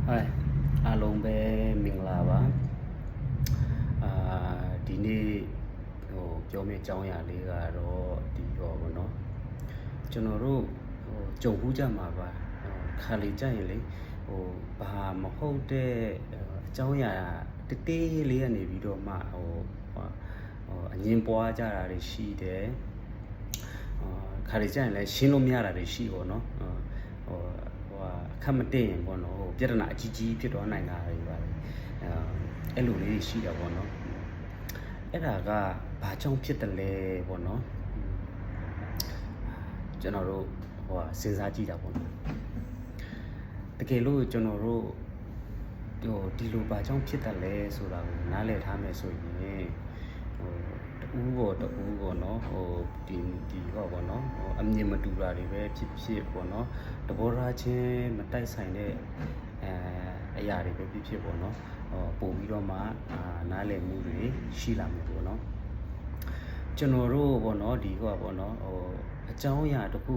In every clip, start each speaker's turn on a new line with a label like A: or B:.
A: Hi, along be Minglava. ဒီနေ့ပြောမယ့်အကြောင်းအရာလေးကတော့ဒီတော့ဗောနော်ကျွန်တော်တို့ကြုံဘူးကြမှာပါခါလေးကြရင်လေဘာမဟုတ်တဲ့အကြောင်းအရာတေးလေးကနေပြီးတော့မှအငင်းပွားကြတာတွေရှိတယ်ခါလေးကြရင်လည်းရှင်းလို့မရတာတွေရှိပေါ့နော်အခက်မတည့်ရင်ပေါ့နော်ပြဿနာအကြီးကြီးဖြစ်သွားနိုင်တာတွေပါအဲ့လိုလေးရှိတာပေါ့နော်အဲ့ဒါကဘာကြောင့်ဖြစ်တယ်လဲပေါ့နော်ကျွန်တော်တို့စဉ်းစားကြည့်တာပေါ့နော်တကယ်လို့ကျွန်တော်တို့ဒီလိုဘာကြောင့်ဖြစ်တယ်လဲဆိုတာကိုနားလည်ထားမယ်ဆိုရင်တူပေါ့နော်ဒီပေါ့နော်အမြင်မတူတာတွေပဲဖြစ်ပေါ့နော်တဘောထားချင်းမတိုက်ဆိုင်တဲ့အရာတွေပဲဖြစ်ပေါ့နော်ပို့ပြီးတော့မှနားလည်မှုတွေရှိလာမယ်ပေါ့နော်ကျွန်တော်တို့ပေါ့နော်ဒီပေါ့နော်အကြောင်းအရာတစ်ခု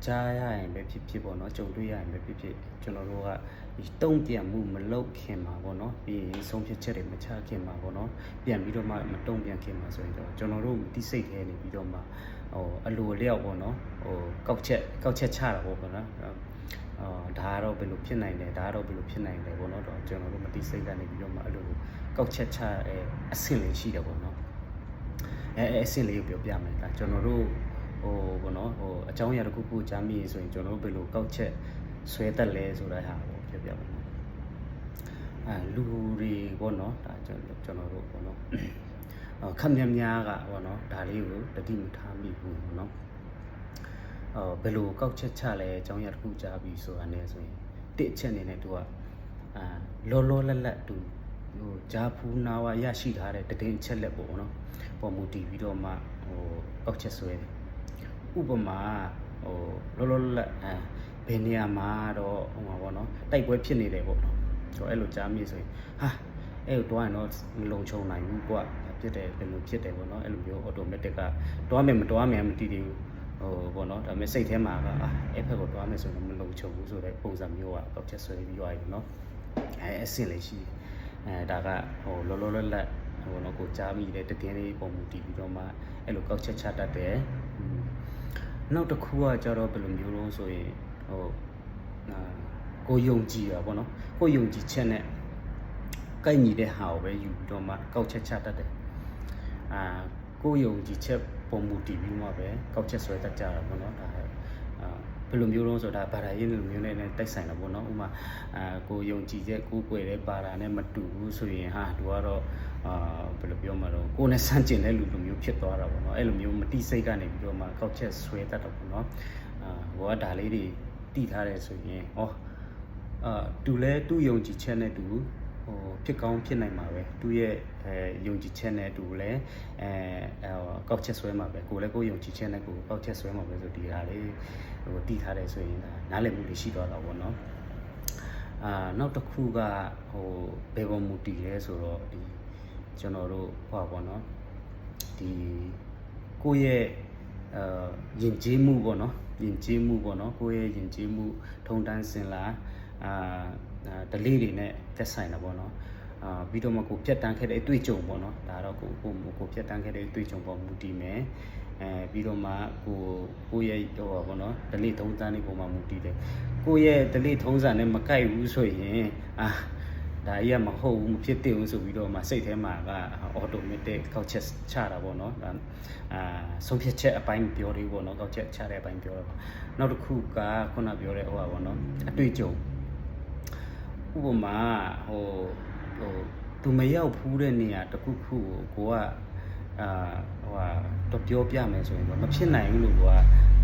A: ကြားရရင်ပဲဖြစ်ပေါ့နော်ကြုံတွေ့ရရင်ပဲဖြစ်ကျွန်တော်တို့ကဒီတုံ့ပြန်မှုမလုပ်ခင်မှာပေါ့နော်ပြီးရင်ဆုံးဖြတ်ချက်တွေမချခင်မှာပေါ့နော်ပြန်ပြီးတော့မှမတုံ့ပြန်ခင်မှာဆိုရင်တော့ကျွန်တော်တို့တိစိတ်ထဲနေပြီးတော့မှအလိုအလျောက်ပေါ့နော်ကောက်ချက်ချတာပေါ့နော်ဒါကတော့ဘယ်လိုဖြစ်နိုင်လဲဒါကတော့ဘယ်လိုဖြစ်နိုင်လဲပေါ့နော်တော့ကျွန်တော်တို့မတိစိတ်ကနေပြီးတော့မှအဲ့လိုကောက်ချက်ချအဆင့်လေးရှိတယ်ပေါ့နော်အဆင့်လေးကိုပြောပြမယ်ဒါကျွန်တော်တို့ပေါ့နော်အကြောင်းအရာတစ်ခုကြားမိရင်ဆိုရင်ကျွန်တော်တို့ဘယ်လိုကောက်ချက်ဆွဲတက်လဲဆိုတဲ့ဟာကိုပြောပြပါမယ်လူတွေပေါ့နော်ဒါကျွန်တော်တို့ပေါ့နော်ခက်များကပေါ့နော်ဒါလေးကိုတတိမထားမိဘူးပေါ့နော်ဘယ်လိုကောက်ချက်ချလဲအကြောင်းအရာတစ်ခုကြားပြီးဆိုတာနဲ့ဆိုရင်တစ်အချက်အနေနဲ့သူကလောလတ်သူကြားဖူးနာဝရရှိထားတဲ့တည်င်းချက်လက်ပေါ့နော်ပေါ်မူတည်ပြီးတော့မှကောက်ချက်ဆွဲတယ်ဥပမာလောလတ်ဘယ်နေရာမှာတော့ပေါ့နော်တိုက်ပွဲဖြစ်နေတယ်ပေါ့နော်အဲ့လိုကြားမိဆိုရင်အဲ့လိုတွားရင်တော့မလုံခြုံနိုင်ဘူးကွာဖြစ်တယ်ဘယ်လိုဖြစ်တယ်ပေါ့နော်အဲ့လိုမျိုး automatic ကတွားမယ်မတွားမယ်မသိသေးဘူးပေါ့နော်ဒါပေမဲ့စိတ်ထဲမှာကအဲ့ဖက်ကိုတွားမယ်ဆိုတော့မလုံခြုံဘူးဆိုတဲ့ပုံစံမျိုးကကောက်ချက်ဆွဲပြီးသွားပြီနော်အဆင့်လေးရှိဒါကလောလတ်ပေါ့နော်ကိုကြားမိတဲ့တည်င်းလေးပုံမူတည်ပြီးတော့မှအဲ့လိုကောက်ချက်ချတတ်တယ်နောက်တစ်ခုကကြတော့ဘယ်လိုမျိုးလို့ဆိုရင်ကိုယုံကြည်တာပေါ့နော်ကိုယုံကြည်ချက်နဲ့ကိုက်ညီတဲ့ဟာကိုပဲယူပြီးတော့မှကောက်ချက်ချတတ်တယ်ကိုယုံကြည်ချက်ပုံမူတည်ပြီးမှပဲကောက်ချက်ဆွဲတတ်ကြတာပေါ့နော်ဒါဘယ်လိုမျိုးလို့ဆိုတာဘာသာရေးလိုမျိုးနဲ့တိုက်ဆိုင်တာပေါ့နော်ဥပမာကိုယုံကြည်ချက်ကိုယ်ွယ်တဲ့ဘာသာနဲ့မတူဘူးဆိုရင်သူကတော့ဘယ်လိုပြောမှာတော့ကိုယ်နဲ့ဆန့်ကျင်တဲ့လူလိုမျိုးဖြစ်သွားတာပေါ့နော်အဲ့လိုမျိုးမတိစိတ်ကနေပြီးတော့မှကောက်ချက်ဆွဲတတ်တာပေါ့နော်ဘောကဒါလေးတွေတည်ထားတယ်ဆိုရင်တူလဲတူယုံကြည်ချက်နဲ့တူဖြစ်ကောင်းဖြစ်နိုင်မှာပဲသူရဲ့ယုံကြည်ချက်နဲ့တူလဲကောက်ချက်ဆွဲမှာပဲကိုလည်းကိုယုံကြည်ချက်နဲ့ကိုကောက်ချက်ဆွဲမှာပဲဆိုဒီဟာလေးတည်ထားတယ်ဆိုရင်နားလည်မှုတွေရှိသွားတာပေါ့နော်နောက်တစ်ခုကဘယ်ပုံမူတည်လဲဆိုတော့ဒီကျွန်တော်တို့ပေါ့နော်ဒီကိုယ့်ရဲ့ယဉ်ကျေးမှုပေါ့နော်ယဉ်ကျေးမှုပေါ့နော်ကိုယ့်ရဲ့ယဉ်ကျေးမှုထုံတန်းစင်လာဒလေးတွေနဲ့သက်ဆိုင်တာပေါ့နော်ပြီးတော့မှကိုဖြတ်တန်းခဲ့တဲ့အတွေ့အကြုံပေါ့နော်ဒါတော့ကိုဖြတ်တန်းခဲ့တဲ့အတွေ့အကြုံပေါ်မူတည်မယ်ပြီးတော့မှကိုရဲ့ပေါ့နော်ဒလေးထုံးစံတွေပေါ်မှာမူတည်တယ်ကိုရဲ့ဒလေးထုံးစံနဲ့မကိုက်ဘူးဆိုရင်ဒါကြီးကမဟုတ်ဘူးမဖြစ်သင့်ဘူးဆိုပြီးတော့မှစိတ်ထဲမှာက automatic ကောက်ချက်ချတာပေါ့နော်ဒါဆုံးဖြတ်ချက်အပိုင်းပြောသေးပေါ့နော်ကောက်ချက်ချတဲ့အပိုင်းပြောတာပါနောက်တစ်ခုကခုနပြောတဲ့ပေါ့နော်အတွေ့အကြုံဥပမာသူမရောက်ဖူးတဲ့နေရာတစ်ခုကိုတော့ပြောပြမယ်ဆိုရင်တော့မဖြစ်နိုင်ဘူးလို့က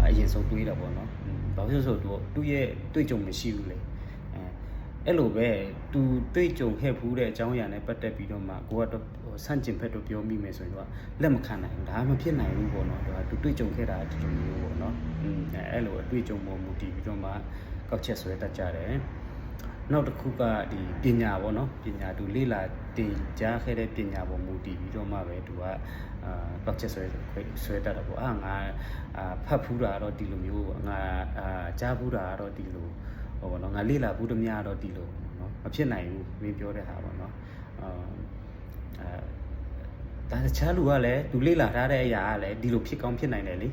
A: အရင်ဆုံးတွေးတာပေါ့နော်ဘာဖြစ်လို့ဆိုတော့သူ့ရဲ့တွေ့ကြုံမရှိဘူးလေအဲ့လိုပဲသူတွေ့ကြုံခဲ့ဖူးတဲ့အကြောင်းအရာနဲ့ပတ်သက်ပြီးတော့မှကိုကတော့ဆန့်ကျင်ဘက်တော့ပြောမိမယ်ဆိုရင်တော့လက်မခံနိုင်ဘူးဒါမဖြစ်နိုင်ဘူးပေါ့နော်သူတွေ့ကြုံခဲ့တာဒီလိုမျိုးပေါ့နော်အဲ့လိုအတွေ့အကြုံပေါ်မူတည်ပြီးတော့မှကောက်ချက်ဆွဲတတ်ကြတယ်နောက်တစ်ခုကဒီပညာပေါ့နော်ပညာသူလေ့လာတင်ကြားခဲ့တဲ့ပညာပေါ်မူတည်ပြီးတော့မှပဲသူကကောက်ချက်ဆွဲတတ်တာပေါ့ငါဖတ်ဖူးတာတော့ဒီလိုမျိုးငါကြားဖူးတာတော့ဒီလို ဟိုပေါ့နော်ငါလေ့လာဘူးတများတော့ဒီလိုနော်မဖြစ်နိုင်ဘူးမင်းပြောတဲ့ဟာပေါ့နော်ဒါတခြားလူကလည်းသူလေ့လာထားတဲ့အရာကလည်းဒီလိုဖြစ်ကောင်းဖြစ်နိုင်တယ်လေ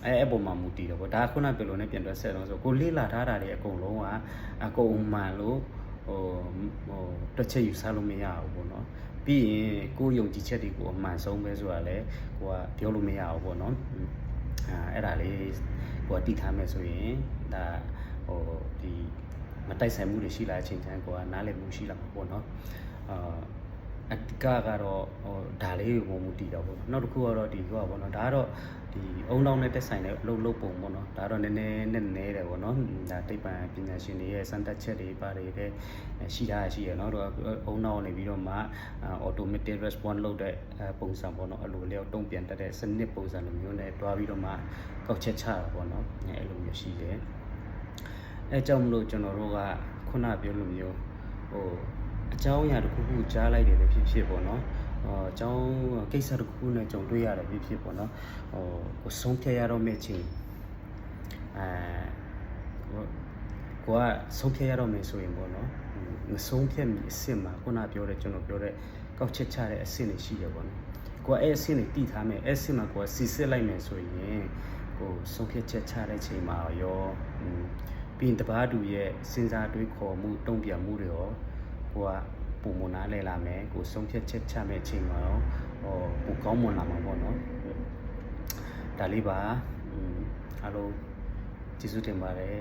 A: အဲ့ပုံမှာမူတည်တော့ဗောဒါခုနပြောလို့ ਨੇ ပြန်တွက်ဆက်တော့ဆိုကိုလေ့လာထားတာတွေအကုန်လုံးကအကုန်မှန်လို့ဟိုတစ်ချက်ယူဆလို့မရဘူးပေါ့နော်ပြီးရင်ကိုယုံကြည်ချက်တွေကိုအမှန်ဆုံးပဲဆိုတာလေကိုကပြောလို့မရဘူးပေါ့နော်အဲ့ဒါလေးကိုကတည်ထားမယ်ဆိုရင်ဒါဟိုဒီမတိုက်ဆိုင်မှုတွေရှိလာတဲ့အချိန်တိုင်းကိုကနားလည်မှုရှိလာမှာပေါ့နော်အတ္တကတော့ဟိုဒါလေးကိုမူတည်တော့ပေါ့နောက်တစ်ခုကတော့ဒီကွာပေါ့နော်ဒါကတော့ဒီအုံတောင်းနဲ့တက်ဆိုင်တဲ့အလုပ်ပုံပေါ့နော်ဒါတော့နည်းနည်းတယ်ပေါ့နော်ဒါတိတ်ပံပညာရှင်တွေရဲ့စမ်းသပ်ချက်တွေပါတယ်တဲ့ရှိတာရှိရနော်တော့အုံတောင်းနေပြီးတော့မှ automatic response လုပ်တဲ့ပုံစံပေါ့နော်အဲ့လိုလျောက်တုံ့ပြန်တတ်တဲ့စနစ်ပုံစံလိုမျိုးနဲ့တွားပြီးတော့မှကောက်ချက်ချတာပေါ့နော်အဲ့လိုမျိုးရှိတယ်အဲကြောင့်မလို့ကျွန်တော်တို့ကခုနပြောလိုမျိုးဟိုအကြောင်းအရာတစ်ခုခုကြားလိုက်တယ်ပဲဖြစ်ပေါ့နော်အကြောင်းကိစ္စတစ်ခုခုနဲ့ကြုံတွေ့ရတယ်ဖြစ်ပေါ့နော်ဟိုဆုံးဖြတ်ရတော့မယ့်ချိန်ကိုကဆုံးဖြတ်ရတော့မယ်ဆိုရင်ပေါ့နော်မဆုံးဖြတ်မီအစ်စ်မှာခုနပြောတဲ့ကျွန်တော်ပြောတဲ့ကောက်ချက်ချတဲ့အစ်စ်တွေရှိတယ်ပေါ့နော်ကိုကအဲ့အစ်စ်တွေတည်ထားမယ်အဲ့အစ်စ်မှာကိုကစီစစ်လိုက်မယ်ဆိုရင်ကိုဆုံးဖြတ်ချက်ချတဲ့ချိန်မှာရောပြီးရင်တပားတူရဲ့စဉ်းစားတွေးခေါ်မှုတုံ့ပြန်မှုတွေရောကိုကပုံမနာလဲလာမယ်ကိုဆုံးဖြတ်ချက်ချမဲ့အချိန်မှာရောပိုကောင်းမွန်လာမှာပေါ့နော်ဒါလေးပါအားလုံးကျေးဇူးတင်ပါတယ်